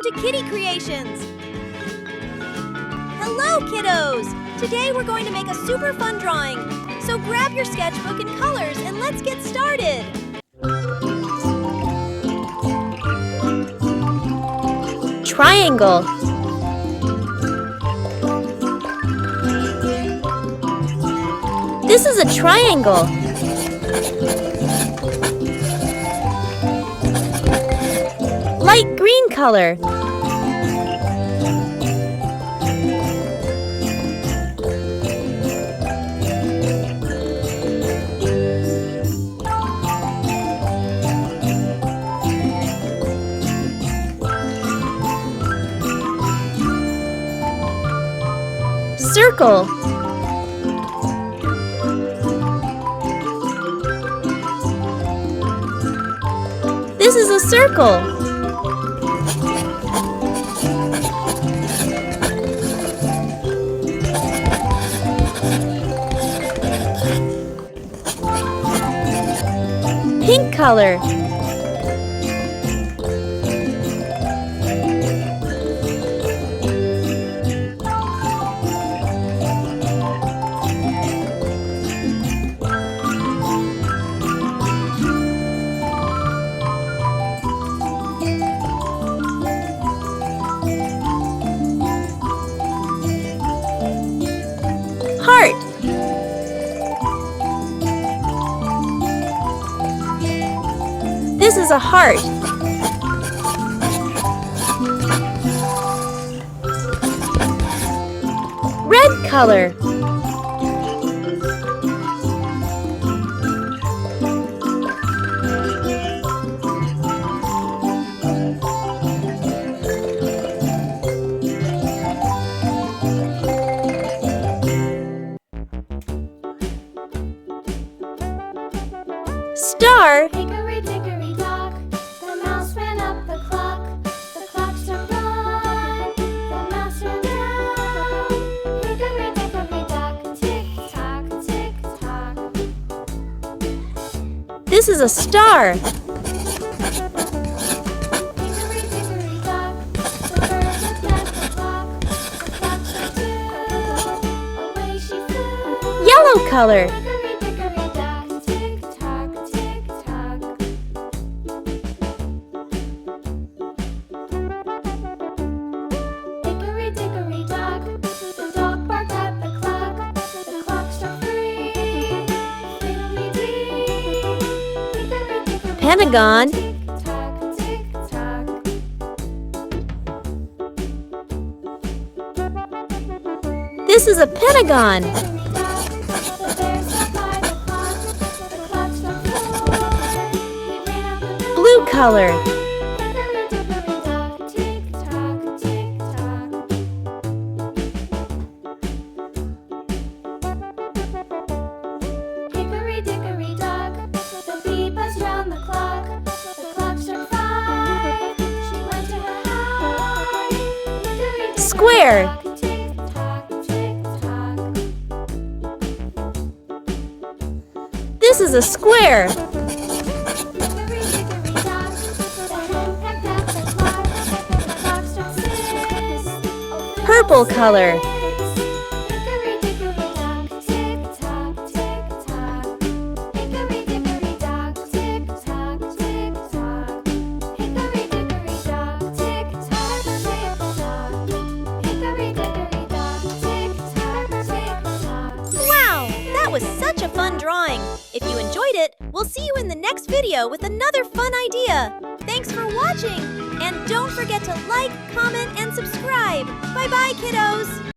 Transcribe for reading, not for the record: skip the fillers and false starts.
Welcome to Kitty Creations! Hello, kiddos! Today we're going to make a super fun drawing. So grab your sketchbook and colors and let's get started! Triangle. This is a triangle. Light green color. Circle. This is a circle. Pink color. Heart. This is a heart. Red color. Star. Hickory dickory dock, the mouse ran up the clock. The clock struck one, the mouse ran down. Hickory dickory dock, tick tock, tick tock. This is a star. Hickory dickory dock, the bird looked at the clock. The clock struck two, away she flew. Yellow color. Hickory dickory dock, tick tock, tick tock. Hickory dickory dock, the dog barked at the clock. The clock struck three, fiddly-dee. Hickory dickory Pentagon. tick tock, tick tock. This is a pentagon. The bear sat by the clock. The clock struck four. He ran out the door. Blue color. Hickory dickory dock, tick tock, tick tock. Hickory dickory dock, the bee buzzed round the clock. The clock struck five. She went to her hive. Hickory dickory Square. dock, tick tock, tick tock. This is a square. Hickory dickory dock, the hen pecked at the clock. The clock struck six. Oh, Purple color. Hickory dickory dock, tick tock, tick tock. Hickory dickory dock, tick tock, tick tock. Hickory dickory dock, tick tock, tick tock. Hickory dickory dock, tick tock, tick tock. Wow, that was such a fun drawing! If you enjoyed it, we'll see you in the next video with another fun idea. Thanks for watching! And don't forget to like, comment, and subscribe. Bye-bye, kiddos!